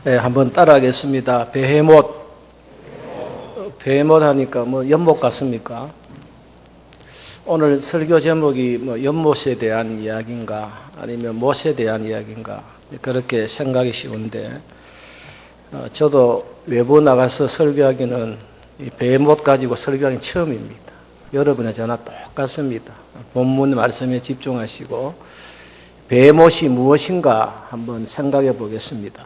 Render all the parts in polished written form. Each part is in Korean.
네, 한번 따라하겠습니다. 베헤못. 베헤못 하니까 뭐 연못 같습니까? 오늘 설교 제목이 뭐 연못에 대한 이야기인가 아니면 못에 대한 이야기인가 그렇게 생각이 쉬운데 저도 외부 나가서 설교하기는 이 베헤못 가지고 설교하기는 처음입니다. 여러분의 저나 똑같습니다. 본문 말씀에 집중하시고 베헤못이 무엇인가 한번 생각해 보겠습니다.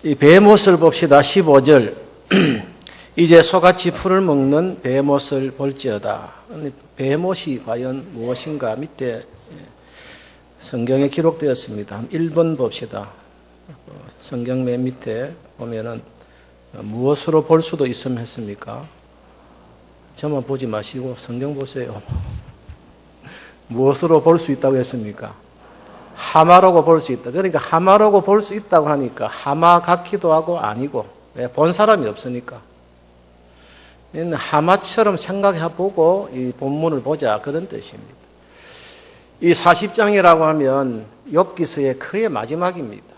이 베헤못을 봅시다. 15절 이제 소같이 풀을 먹는 베헤못을 볼지어다. 베헤못이 과연 무엇인가 밑에 성경에 기록되었습니다. 1번 봅시다. 성경 맨 밑에 보면은 무엇으로 볼 수도 있음 했습니까? 저만 보지 마시고 성경 보세요. 무엇으로 볼 수 있다고 했습니까? 하마라고 볼 수 있다. 그러니까 하마라고 볼 수 있다고 하니까 하마 같기도 하고 아니고 왜? 본 사람이 없으니까. 하마처럼 생각해보고 이 본문을 보자 그런 뜻입니다. 이 40장이라고 하면 욥기서의 거의 마지막입니다.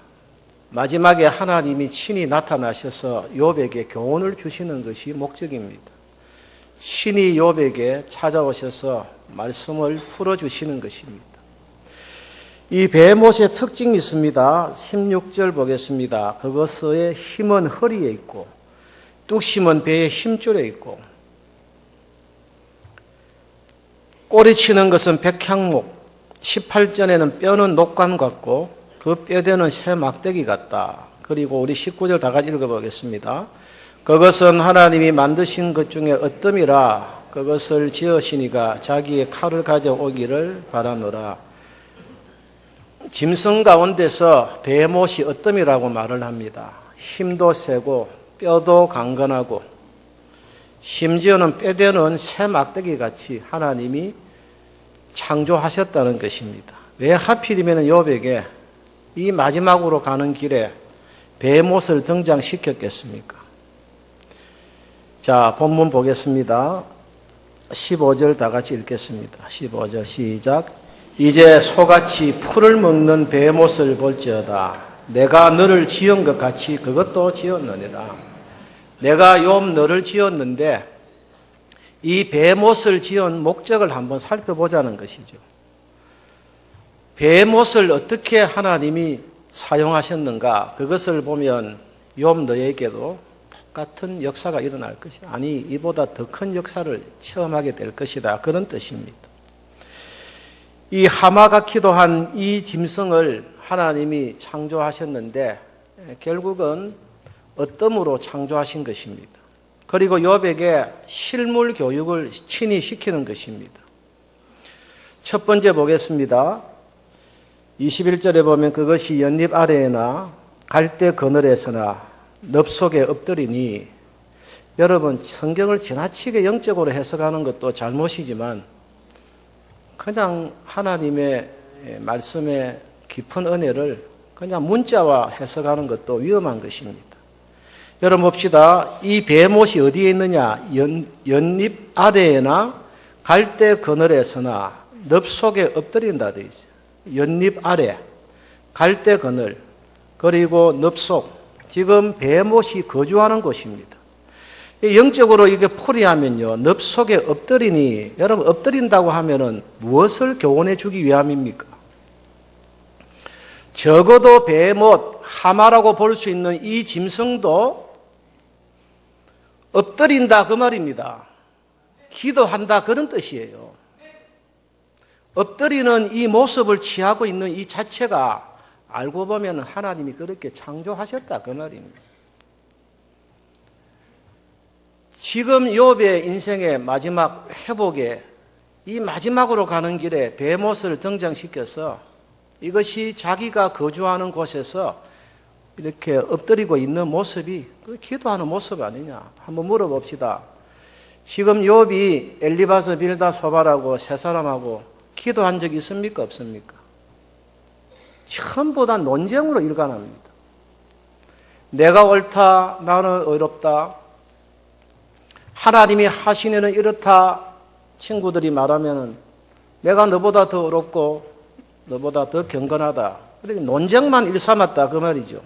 마지막에 하나님이 친히 나타나셔서 욥에게 교훈을 주시는 것이 목적입니다. 친히 욥에게 찾아오셔서 말씀을 풀어주시는 것입니다. 이 베헤못의 특징이 있습니다. 16절 보겠습니다. 그것의 힘은 허리에 있고 뚝심은 배의 힘줄에 있고 꼬리치는 것은 백향목 18절에는 뼈는 녹관 같고 그 뼈대는 새 막대기 같다. 그리고 우리 19절 다 같이 읽어보겠습니다. 그것은 하나님이 만드신 것 중에 어떠미라 그것을 지으시니가 자기의 칼을 가져오기를 바라노라. 짐승 가운데서 베헤못이 어떠미라고 말을 합니다. 힘도 세고 뼈도 강건하고 심지어는 뼈대는 새 막대기 같이 하나님이 창조하셨다는 것입니다. 왜 하필이면 욥에게 이 마지막으로 가는 길에 베헤못을 등장시켰겠습니까? 자, 본문 보겠습니다. 15절 다 같이 읽겠습니다. 15절 시작. 이제 소같이 풀을 먹는 베헤못을 볼지어다. 내가 너를 지은 것 같이 그것도 지었느니라. 내가 욥 너를 지었는데 이 베헤못을 지은 목적을 한번 살펴보자는 것이죠. 베헤못을 어떻게 하나님이 사용하셨는가 그것을 보면 욥 너에게도 똑같은 역사가 일어날 것이다. 아니 이보다 더 큰 역사를 체험하게 될 것이다. 그런 뜻입니다. 이 하마 같기도 한 이 짐승을 하나님이 창조하셨는데 결국은 어떠므로 창조하신 것입니다. 그리고 욥에게 실물 교육을 친히 시키는 것입니다. 첫 번째 보겠습니다. 21절에 보면 그것이 연잎 아래에나 갈대 그늘에서나 늪 속에 엎드리니 여러분 성경을 지나치게 영적으로 해석하는 것도 잘못이지만 그냥 하나님의 말씀의 깊은 은혜를 그냥 문자와 해석하는 것도 위험한 것입니다. 여러분 봅시다. 이 베헤못이 어디에 있느냐? 연잎 아래에나 갈대 그늘에서나 늪 속에 엎드린다 되어 있어요. 연잎 아래, 갈대 그늘, 그리고 늪 속. 지금 베헤못이 거주하는 곳입니다. 영적으로 이게 풀이하면요. 늪 속에 엎드리니 여러분 엎드린다고 하면은 무엇을 교훈해 주기 위함입니까? 적어도 베헤못, 하마라고 볼 수 있는 이 짐승도 엎드린다 그 말입니다. 기도한다 그런 뜻이에요. 엎드리는 이 모습을 취하고 있는 이 자체가 알고 보면 하나님이 그렇게 창조하셨다 그 말입니다. 지금 욥의 인생의 마지막 회복에 이 마지막으로 가는 길에 베헤못을 등장시켜서 이것이 자기가 거주하는 곳에서 이렇게 엎드리고 있는 모습이 기도하는 모습 아니냐 한번 물어봅시다. 지금 욥이 엘리바스 빌다 소발하고 세 사람하고 기도한 적이 있습니까 없습니까? 전부 다 논쟁으로 일관합니다. 내가 옳다 나는 의롭다 하나님이 하시는 이렇다 친구들이 말하면은 내가 너보다 더 어렵고 너보다 더 경건하다. 그러니까 논쟁만 일삼았다 그 말이죠.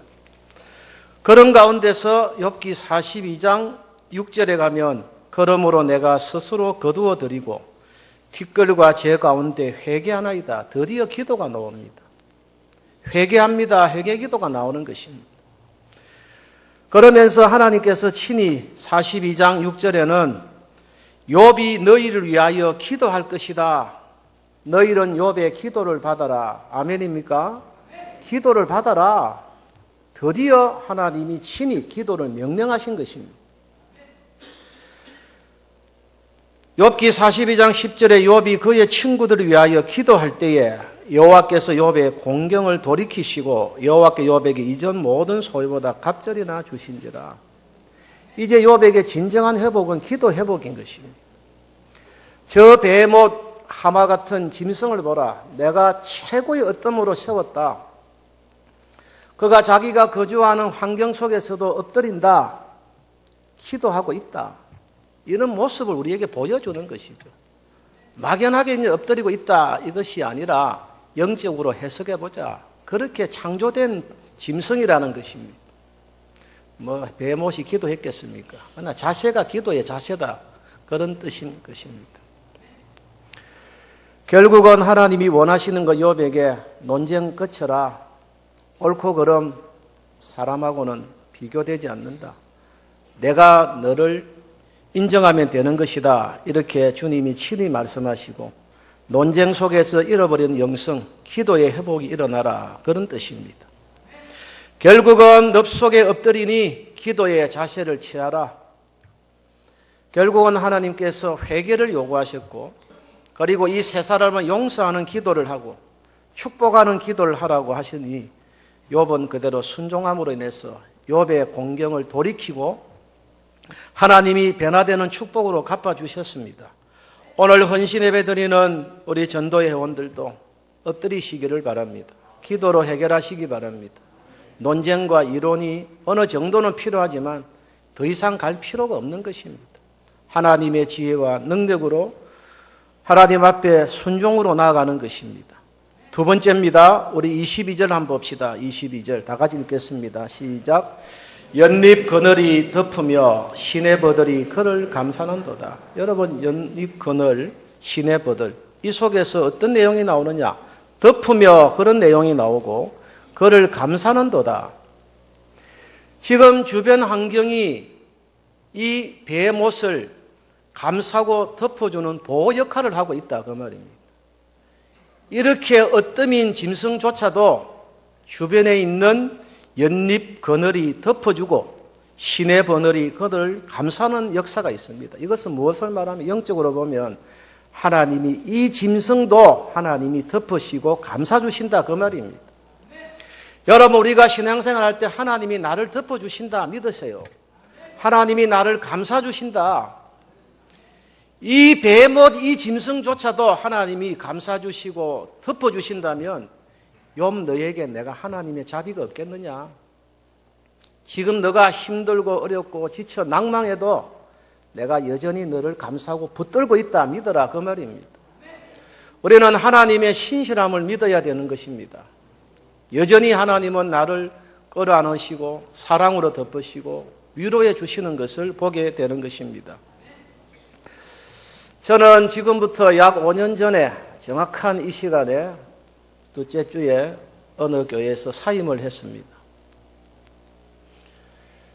그런 가운데서 욥기 42장 6절에 가면 그러므로 내가 스스로 거두어 드리고 티끌과 제 가운데 회개하나이다. 드디어 기도가 나옵니다. 회개합니다. 회개 기도가 나오는 것입니다. 그러면서 하나님께서 친히 42장 6절에는 욥이 너희를 위하여 기도할 것이다. 너희는 욥의 기도를 받아라. 아멘입니까? 기도를 받아라. 드디어 하나님이 친히 기도를 명령하신 것입니다. 욥기 42장 10절에 욥이 그의 친구들을 위하여 기도할 때에 여호와께서 욥의 공경을 돌이키시고 여호와께 욥에게 이전 모든 소유보다 갑절이나 주신지라. 이제 욥에게 진정한 회복은 기도 회복인 것입니다. 저 베못 하마 같은 짐승을 보라. 내가 최고의 어뜸으로 세웠다. 그가 자기가 거주하는 환경 속에서도 엎드린다. 기도하고 있다. 이런 모습을 우리에게 보여주는 것이죠. 막연하게 이제 엎드리고 있다. 이것이 아니라 영적으로 해석해 보자. 그렇게 창조된 짐승이라는 것입니다. 베못이 기도했겠습니까? 그러나 자세가 기도의 자세다. 그런 뜻인 것입니다. 결국은 하나님이 원하시는 것 욥에게 논쟁 끝쳐라. 옳고 그름 사람하고는 비교되지 않는다. 내가 너를 인정하면 되는 것이다. 이렇게 주님이 친히 말씀하시고 논쟁 속에서 잃어버린 영성, 기도의 회복이 일어나라. 그런 뜻입니다. 결국은 늪 속에 엎드리니 기도의 자세를 취하라. 결국은 하나님께서 회개를 요구하셨고 그리고 이 세 사람을 용서하는 기도를 하고 축복하는 기도를 하라고 하시니 욥은 그대로 순종함으로 인해서 욥의 공경을 돌이키고 하나님이 변화되는 축복으로 갚아주셨습니다. 오늘 헌신 예배 드리는 우리 전도의 회원들도 엎드리시기를 바랍니다. 기도로 해결하시기 바랍니다. 논쟁과 이론이 어느 정도는 필요하지만 더 이상 갈 필요가 없는 것입니다. 하나님의 지혜와 능력으로 하나님 앞에 순종으로 나아가는 것입니다. 두 번째입니다. 우리 22절 한번 봅시다. 22절 다 같이 읽겠습니다. 시작. 연잎 그늘이 덮으며 시내버들이 그를 감싸는도다. 여러분, 연잎 그늘, 시내버들 이 속에서 어떤 내용이 나오느냐? 덮으며 그런 내용이 나오고 그를 감싸는도다. 지금 주변 환경이 이 베못을 감싸고 덮어주는 보호 역할을 하고 있다 그 말입니다. 이렇게 어뜸인 짐승조차도 주변에 있는 연잎 그늘이 덮어주고 시내 버늘이 그들을 감싸는 역사가 있습니다. 이것은 무엇을 말하면 영적으로 보면 하나님이 이 짐승도 하나님이 덮으시고 감싸주신다 그 말입니다. 여러분, 우리가 신앙생활 할 때 하나님이 나를 덮어주신다 믿으세요. 하나님이 나를 감싸주신다. 이 베못, 이 짐승조차도 하나님이 감싸주시고 덮어주신다면 욥 너에게 내가 하나님의 자비가 없겠느냐? 지금 너가 힘들고 어렵고 지쳐 낭망해도 내가 여전히 너를 감싸고 붙들고 있다 믿어라 그 말입니다. 우리는 하나님의 신실함을 믿어야 되는 것입니다. 여전히 하나님은 나를 끌어안으시고 사랑으로 덮으시고 위로해 주시는 것을 보게 되는 것입니다. 저는 지금부터 약 5년 전에 정확한 이 시간에 둘째 주에 어느 교회에서 사임을 했습니다.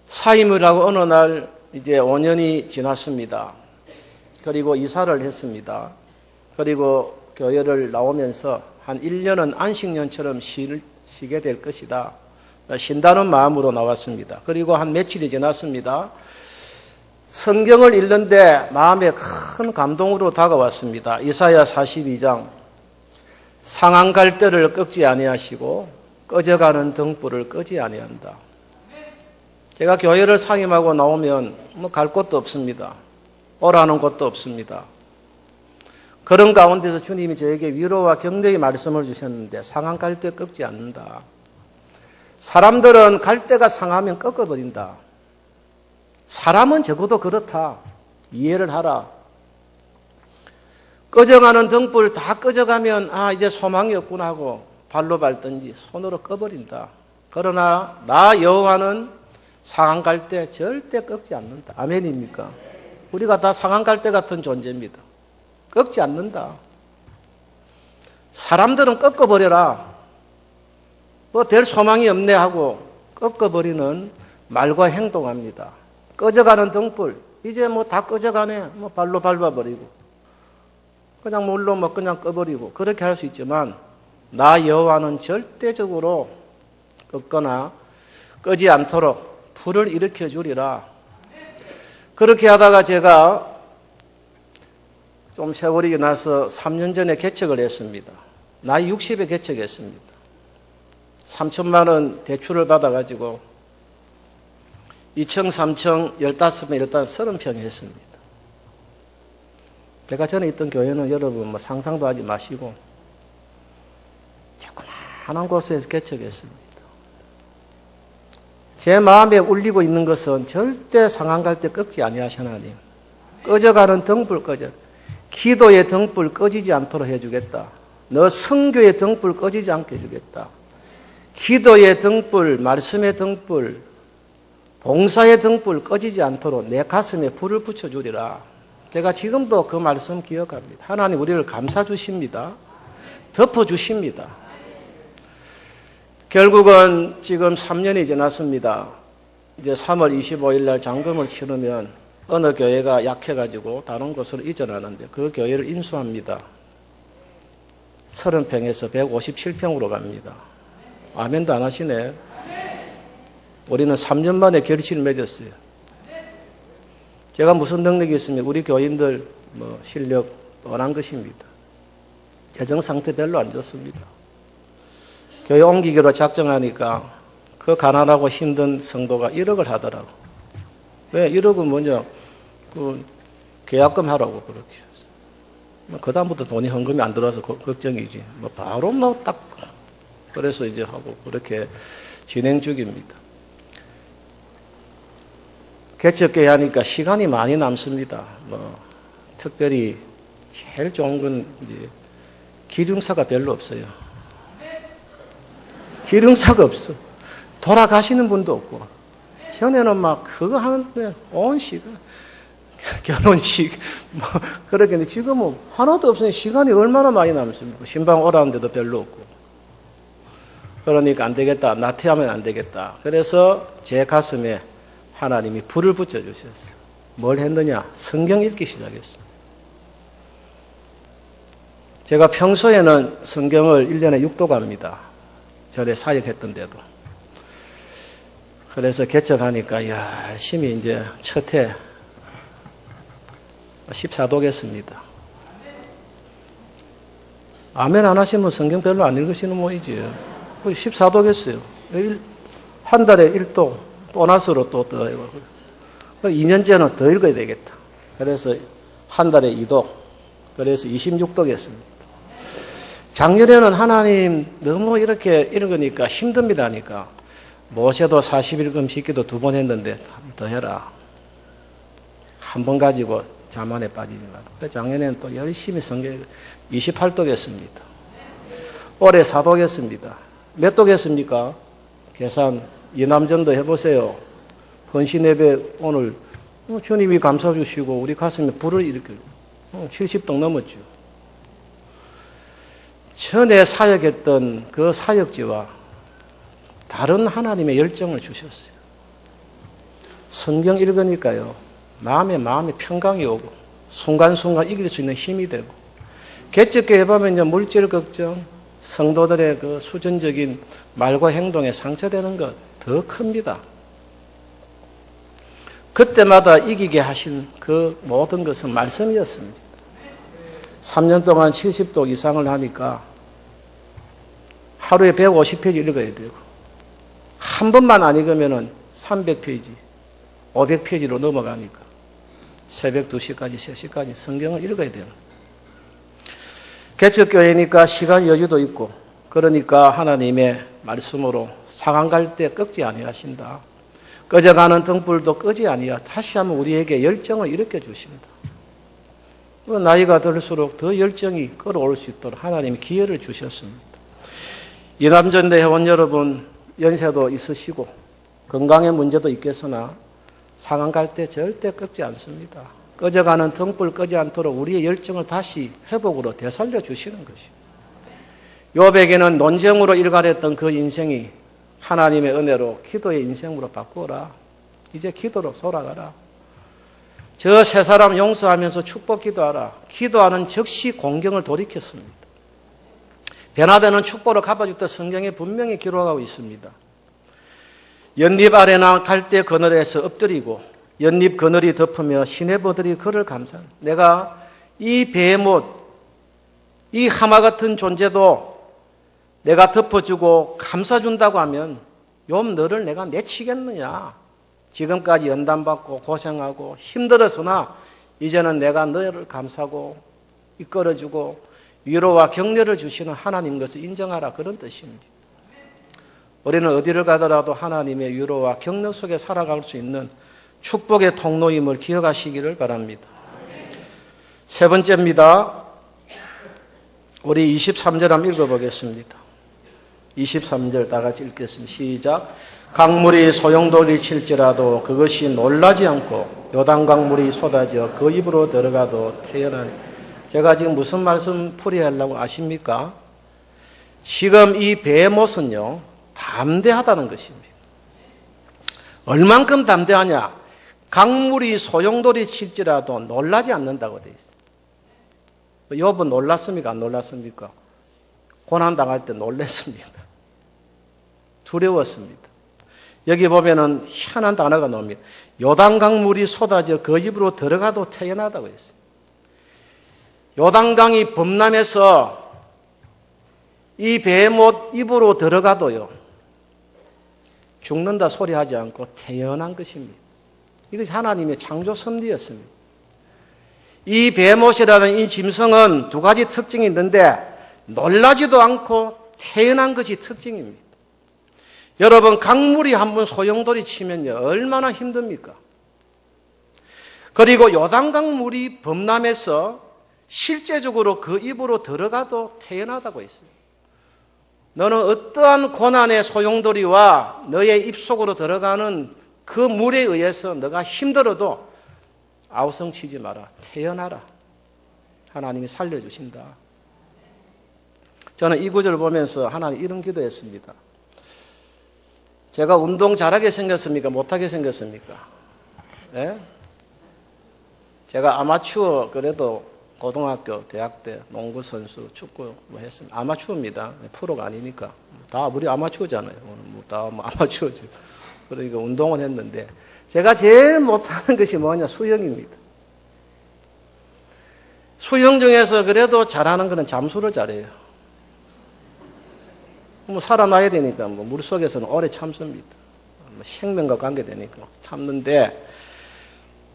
사임을 하고 어느 날 이제 5년이 지났습니다. 그리고 이사를 했습니다. 그리고 교회를 나오면서 한 1년은 안식년처럼 쉬게 될 것이다. 쉰다는 마음으로 나왔습니다. 그리고 한 며칠이 지났습니다. 성경을 읽는데 마음에 큰 감동으로 다가왔습니다. 이사야 42장 상한 갈대를 꺾지 아니하시고 꺼져가는 등불을 끄지 아니한다. 제가 교회를 상임하고 나오면 갈 곳도 없습니다. 오라는 곳도 없습니다. 그런 가운데서 주님이 저에게 위로와 격려의 말씀을 주셨는데 상한 갈대 꺾지 않는다. 사람들은 갈대가 상하면 꺾어버린다. 사람은 적어도 그렇다. 이해를 하라. 꺼져가는 등불 다 꺼져가면 이제 소망이 없구나 하고 발로 밟든지 손으로 꺼버린다. 그러나 나 여호와는 상한 갈 때 절대 꺾지 않는다. 아멘입니까? 우리가 다 상한 갈 때 같은 존재입니다. 꺾지 않는다. 사람들은 꺾어버려라. 뭐 별 소망이 없네 하고 꺾어버리는 말과 행동합니다. 꺼져가는 등불, 이제 뭐 다 꺼져가네. 뭐 발로 밟아버리고, 그냥 물로 뭐 그냥 꺼버리고, 그렇게 할 수 있지만, 나 여호와는 절대적으로 꺾거나 끄지 않도록 불을 일으켜 주리라. 그렇게 하다가 제가 좀 세월이 지나서 3년 전에 개척을 했습니다. 나이 60에 개척했습니다. 3천만 원 대출을 받아가지고 2층, 3층, 15명, 일단 30평 했습니다. 제가 전에 있던 교회는 여러분 뭐 상상도 하지 마시고 조그마한 곳에서 개척했습니다. 제 마음에 울리고 있는 것은 절대 상한 갈 때 꺾지 아니하시나 하나님. 꺼져가는 등불 꺼져. 기도의 등불 꺼지지 않도록 해주겠다. 너 성교의 등불 꺼지지 않게 해주겠다. 기도의 등불, 말씀의 등불, 봉사의 등불 꺼지지 않도록 내 가슴에 불을 붙여주리라. 제가 지금도 그 말씀 기억합니다. 하나님 우리를 감싸주십니다. 덮어주십니다. 결국은 지금 3년이 지났습니다. 이제 3월 25일 날 장금을 치르면 어느 교회가 약해가지고 다른 곳으로 이전하는데 그 교회를 인수합니다. 30평에서 157평으로 갑니다. 아멘도 안 하시네. 우리는 3년 만에 결실을 맺었어요. 제가 무슨 능력이 있습니까? 우리 교인들 뭐 실력 뻔한 것입니다. 재정 상태 별로 안 좋습니다. 교회 옮기기로 작정하니까 그 가난하고 힘든 성도가 1억을 하더라고. 왜? 1억은 뭐냐? 그 계약금 하라고 그렇게. 그 다음부터 돈이 헌금이 안 들어와서 걱정이지. 뭐 바로 뭐 딱 그래서 이제 하고 그렇게 진행 중입니다. 개척교회 하니까 시간이 많이 남습니다. 뭐 특별히 제일 좋은 건 이제 기lum사가 별로 없어요. 기lum사가 없어. 돌아가시는 분도 없고. 전에는 막 그거 하는데 온 시간 결혼식 뭐 그렇게 했는데 지금은 하나도 없으니 시간이 얼마나 많이 남습니까? 신방 오라는데도 별로 없고. 그러니까 안 되겠다. 나태하면 안 되겠다. 그래서 제 가슴에 하나님이 불을 붙여주셨어요. 뭘 했느냐? 성경 읽기 시작했습니다. 제가 평소에는 성경을 1년에 6도 갑니다. 절에 사역했던데도. 그래서 개척하니까 열심히 이제 첫해 14도겠습니다. 아멘 안 하시면 성경 별로 안 읽으시는 모이지. 14도겠어요. 한 달에 1도, 보너스로 또 더 해고 2년째는 더 읽어야 되겠다. 그래서 한 달에 2도, 그래서 26도겠습니다. 작년에는 하나님 너무 이렇게 읽으니까 힘듭니다 하니까 모세도 40일금 짓기도 2번 했는데 더 해라. 한 번 가지고 자만에 빠지지 말고. 작년에는 또 열심히 성경 28도겠습니다. 올해 4도겠습니다. 몇 도겠습니까? 계산 이남전도 해보세요. 헌신 예배 오늘 주님이 감사 주시고 우리 가슴에 불을 일으켜 70도 넘었죠. 전에 사역했던 그 사역지와 다른 하나님의 열정을 주셨어요. 성경 읽으니까요. 마음에 평강이 오고 순간순간 이길 수 있는 힘이 되고 개척교회 보면 이제 물질 걱정, 성도들의 그 수준적인 말과 행동에 상처되는 것 더 큽니다. 그때마다 이기게 하신 그 모든 것은 말씀이었습니다. 3년 동안 70도 이상을 하니까 하루에 150페이지 읽어야 되고 한 번만 안 읽으면 300페이지, 500페이지로 넘어가니까 새벽 2시까지, 3시까지 성경을 읽어야 돼요. 개척교회니까 시간 여유도 있고 그러니까 하나님의 말씀으로 상한 갈 때 꺾지 아니하신다. 꺼져가는 등불도 끄지 아니하. 다시 한번 우리에게 열정을 일으켜 주십니다. 나이가 들수록 더 열정이 끌어올 수 있도록 하나님이 기회를 주셨습니다. 이남전대 회원 여러분 연세도 있으시고 건강의 문제도 있겠으나 상한 갈 때 절대 꺾지 않습니다. 꺼져가는 등불 끄지 않도록 우리의 열정을 다시 회복으로 되살려 주시는 것이죠. 욥에게는 논쟁으로 일관했던 그 인생이 하나님의 은혜로 기도의 인생으로 바꾸어라. 이제 기도로 돌아가라. 저 세 사람 용서하면서 축복 기도하라. 기도하는 즉시 공경을 돌이켰습니다. 변화되는 축복을 갚아줬다 성경에 분명히 기록하고 있습니다. 연잎 아래나 갈대 그늘에서 엎드리고 연잎 그늘이 덮으며 시내버들이 그를 감사한다. 내가 이 베못, 이 하마 같은 존재도 내가 덮어주고 감싸준다고 하면 욥 너를 내가 내치겠느냐. 지금까지 연단받고 고생하고 힘들어서나 이제는 내가 너를 감싸고 이끌어주고 위로와 격려를 주시는 하나님 것을 인정하라. 그런 뜻입니다. 우리는 어디를 가더라도 하나님의 위로와 격려 속에 살아갈 수 있는 축복의 통로임을 기억하시기를 바랍니다. 세 번째입니다. 우리 23절 한번 읽어보겠습니다. 23절 다 같이 읽겠습니다. 시작. 강물이 소용돌이 칠지라도 그것이 놀라지 않고 요단강물이 쏟아져 그 입으로 들어가도 태연한. 제가 지금 무슨 말씀 풀이하려고 아십니까? 지금 이 베못은요 담대하다는 것입니다. 얼만큼 담대하냐? 강물이 소용돌이 칠지라도 놀라지 않는다고 되어 있어요. 욥은 놀랐습니까? 안 놀랐습니까? 고난당할 때 놀랐습니다. 두려웠습니다. 여기 보면은 희한한 단어가 나옵니다. 요단강물이 쏟아져 그 입으로 들어가도 태연하다고 했어요. 요단강이 범람해서 이 베못 입으로 들어가도요 죽는다 소리하지 않고 태연한 것입니다. 이것이 하나님의 창조 섭리였습니다. 이 베못이라는 이 짐승은 두 가지 특징이 있는데 놀라지도 않고 태연한 것이 특징입니다. 여러분 강물이 한번 소용돌이 치면요 얼마나 힘듭니까? 그리고 요단강 물이 범람해서 실제적으로 그 입으로 들어가도 태연하다고 했어요. 너는 어떠한 고난의 소용돌이와 너의 입속으로 들어가는 그 물에 의해서 너가 힘들어도 아우성치지 마라. 태연하라. 하나님이 살려주신다. 저는 이 구절을 보면서 하나님 이런 기도했습니다. 제가 운동 잘하게 생겼습니까? 못하게 생겼습니까? 예? 제가 아마추어 그래도 고등학교, 대학 때 농구 선수, 축구 뭐 했습니다. 아마추어입니다. 프로가 아니니까. 다 우리 아마추어잖아요. 다 아마추어죠. 그러니까 운동은 했는데 제가 제일 못하는 것이 뭐냐? 수영입니다. 수영 중에서 그래도 잘하는 거는 잠수를 잘해요. 뭐 살아나야 되니까 뭐 물속에서는 오래 참습니다. 뭐 생명과 관계되니까 참는데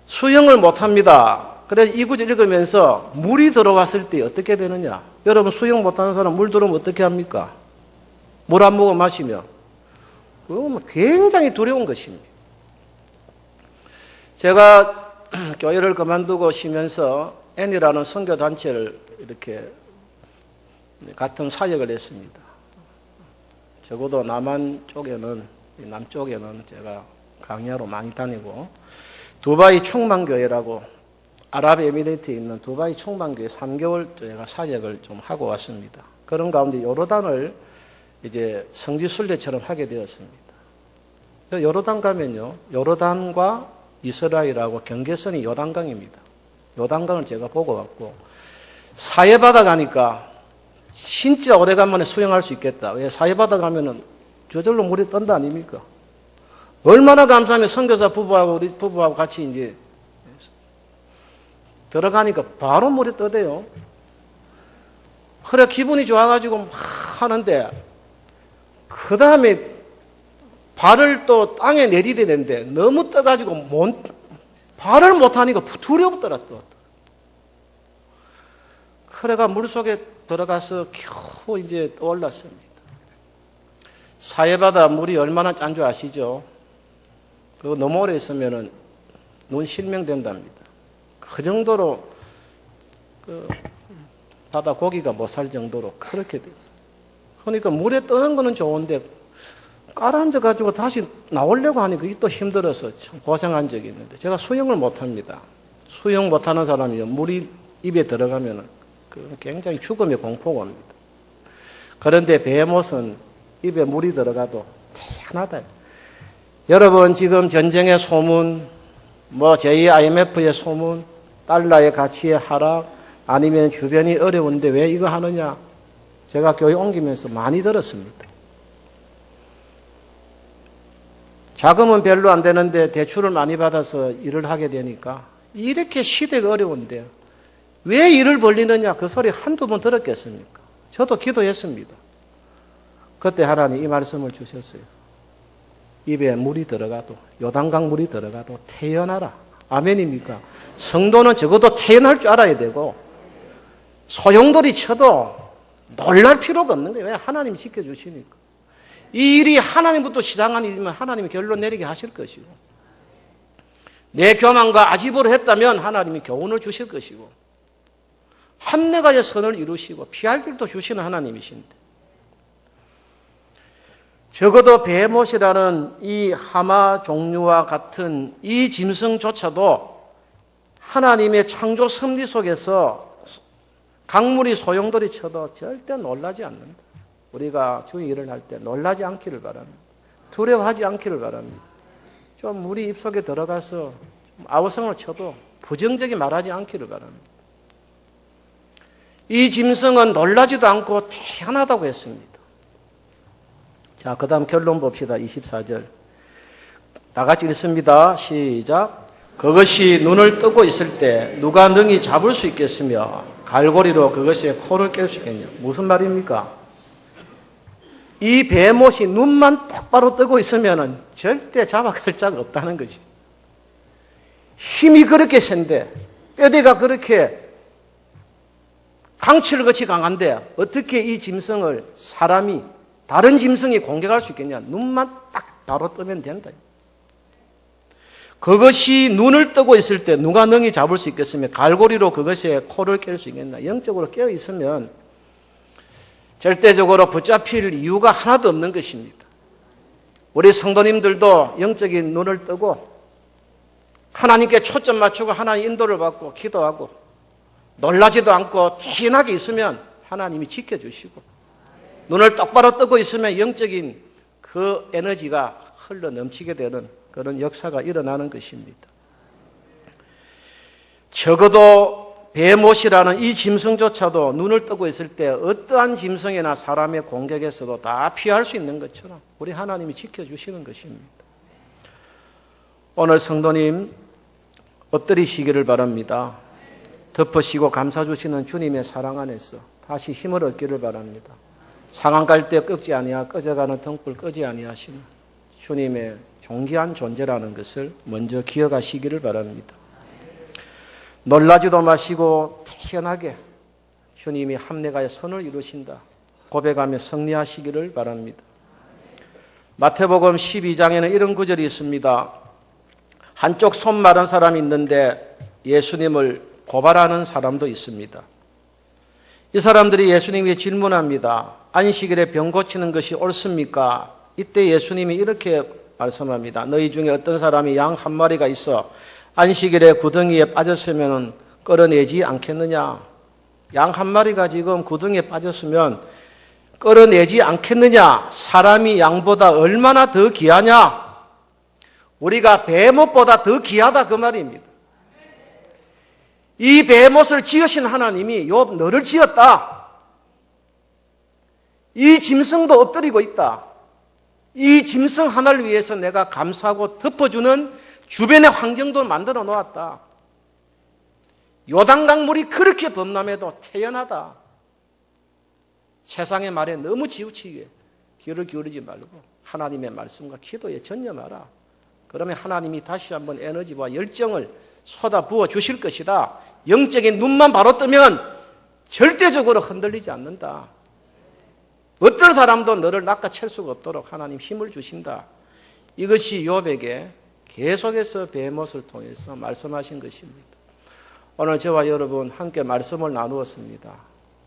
수영을 못합니다. 그래서 이 구절 읽으면서 물이 들어왔을 때 어떻게 되느냐? 여러분 수영 못하는 사람 물 들어오면 어떻게 합니까? 물 안 먹어 마시면 그건 굉장히 두려운 것입니다. 제가 교회를 그만두고 쉬면서 N이라는 선교단체를 이렇게 같은 사역을 했습니다. 적어도 남쪽에는 제가 강의하러 많이 다니고 두바이 충만교회라고 아랍에미레이트에 있는 두바이 충만교회 3개월 제가 사역을 좀 하고 왔습니다. 그런 가운데 요르단을 이제 성지순례처럼 하게 되었습니다. 요르단 가면요, 요르단과 이스라엘하고 경계선이 요단강입니다. 요단강을 제가 보고 왔고 사해바다 가니까 진짜 오래간만에 수영할 수 있겠다. 왜? 사해바다 가면은 저절로 물이 떤다 아닙니까? 얼마나 감사하면 선교사 부부하고 우리 부부하고 같이 이제 들어가니까 바로 물이 떠대요. 그래 기분이 좋아가지고 막 하는데 그 다음에 발을 또 땅에 내리게 되는데 너무 떠가지고 발을 못하니까 두렵더라 또. 그래가 물속에 들어가서 겨우 이제 올랐습니다. 사해바다 물이 얼마나 짠 줄 아시죠? 그리고 너무 오래 있으면은 눈 실명된답니다. 그 정도로 그 바다 고기가 못 살 정도로 그렇게 돼요. 그러니까 물에 떠는 거는 좋은데 깔아앉아가지고 다시 나오려고 하니 그게 또 힘들어서 참 고생한 적이 있는데 제가 수영을 못합니다. 수영 못하는 사람이 물이 입에 들어가면 굉장히 죽음의 공포가 옵니다. 그런데 베헤못은 입에 물이 들어가도 태연하다. 여러분 지금 전쟁의 소문, 제2IMF의 소문, 달러의 가치의 하락, 아니면 주변이 어려운데 왜 이거 하느냐? 제가 교회 옮기면서 많이 들었습니다. 자금은 별로 안 되는데 대출을 많이 받아서 일을 하게 되니까 이렇게 시대가 어려운데 왜 일을 벌리느냐? 그 소리 한두 번 들었겠습니까? 저도 기도했습니다. 그때 하나님 이 말씀을 주셨어요. 입에 물이 들어가도, 요단강 물이 들어가도 태어나라. 아멘입니까? 성도는 적어도 태어날 줄 알아야 되고 소용돌이 쳐도 놀랄 필요가 없는 거예요. 왜? 하나님이 지켜주시니까. 이 일이 하나님부터 시작한 일이면 하나님이 결론 내리게 하실 것이고, 내 교만과 아집으로 했다면 하나님이 교훈을 주실 것이고, 한 네 가지 선을 이루시고 피할 길도 주시는 하나님이신데, 적어도 베헤못이라는 이 하마 종류와 같은 이 짐승조차도 하나님의 창조 섭리 속에서 강물이 소용돌이 쳐도 절대 놀라지 않는다. 우리가 주의 일을 할 때 놀라지 않기를 바랍니다. 두려워하지 않기를 바랍니다. 좀 물이 입속에 들어가서 좀 아우성을 쳐도 부정적이 말하지 않기를 바랍니다. 이 짐승은 놀라지도 않고 태연하다고 했습니다. 자, 그 다음 결론 봅시다. 24절. 다 같이 읽습니다. 시작. 그것이 눈을 뜨고 있을 때 누가 능히 잡을 수 있겠으며 갈고리로 그것의 코를 깰 수 있겠냐. 무슨 말입니까? 이 베헤못이 눈만 똑바로 뜨고 있으면 절대 잡아갈 자가 없다는 것이죠. 힘이 그렇게 센데, 뼈대가 그렇게 강철같이 강한데 어떻게 이 짐승을 사람이, 다른 짐승이 공격할 수 있겠냐. 눈만 딱 바로 뜨면 된다. 그것이 눈을 뜨고 있을 때 누가 능히 잡을 수 있겠으며 갈고리로 그것의 코를 깰 수 있겠나. 영적으로 깨어 있으면 절대적으로 붙잡힐 이유가 하나도 없는 것입니다. 우리 성도님들도 영적인 눈을 뜨고 하나님께 초점 맞추고 하나님 인도를 받고 기도하고 놀라지도 않고 태연하게 있으면 하나님이 지켜주시고, 눈을 똑바로 뜨고 있으면 영적인 그 에너지가 흘러 넘치게 되는 그런 역사가 일어나는 것입니다. 적어도 베헤못이라는 이 짐승조차도 눈을 뜨고 있을 때 어떠한 짐승이나 사람의 공격에서도 다 피할 수 있는 것처럼 우리 하나님이 지켜주시는 것입니다. 오늘 성도님 엎드리시기를 바랍니다. 덮으시고 감싸주시는 주님의 사랑 안에서 다시 힘을 얻기를 바랍니다. 상한 갈 때 끄지 아니하 꺼져가는 등불 끄지 아니하시는 주님의 존귀한 존재라는 것을 먼저 기억하시기를 바랍니다. 놀라지도 마시고 태연하게 주님이 함내가의 선을 이루신다 고백하며 승리하시기를 바랍니다. 마태복음 12장에는 이런 구절이 있습니다. 한쪽 손 마른 사람이 있는데 예수님을 고발하는 사람도 있습니다. 이 사람들이 예수님에게 질문합니다. 안식일에 병 고치는 것이 옳습니까? 이때 예수님이 이렇게 말씀합니다. 너희 중에 어떤 사람이 양 한 마리가 있어 안식일에 구덩이에 빠졌으면 끌어내지 않겠느냐? 양 한 마리가 지금 구덩이에 빠졌으면 끌어내지 않겠느냐? 사람이 양보다 얼마나 더 귀하냐? 우리가 베헤못보다 더 귀하다 그 말입니다. 이 베헤못을 지으신 하나님이 욥 너를 지었다. 이 짐승도 엎드리고 있다. 이 짐승 하나를 위해서 내가 감싸고 덮어주는 주변의 환경도 만들어 놓았다. 요단강 물이 그렇게 범람해도 태연하다. 세상의 말에 너무 지우치게 귀를 기울이지 말고 하나님의 말씀과 기도에 전념하라. 그러면 하나님이 다시 한번 에너지와 열정을 쏟아 부어 주실 것이다. 영적인 눈만 바로 뜨면 절대적으로 흔들리지 않는다. 어떤 사람도 너를 낚아챌 수가 없도록 하나님 힘을 주신다. 이것이 욥에게 계속해서 베헤못을 통해서 말씀하신 것입니다. 오늘 저와 여러분 함께 말씀을 나누었습니다.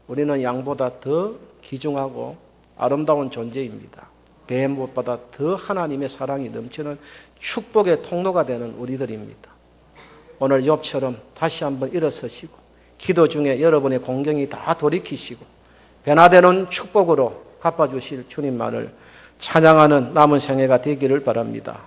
우리는 양보다 더 귀중하고 아름다운 존재입니다. 뱀못보다 더 하나님의 사랑이 넘치는 축복의 통로가 되는 우리들입니다. 오늘 욥처럼 다시 한번 일어서시고 기도 중에 여러분의 공경이 다 돌이키시고 변화되는 축복으로 갚아주실 주님만을 찬양하는 남은 생애가 되기를 바랍니다.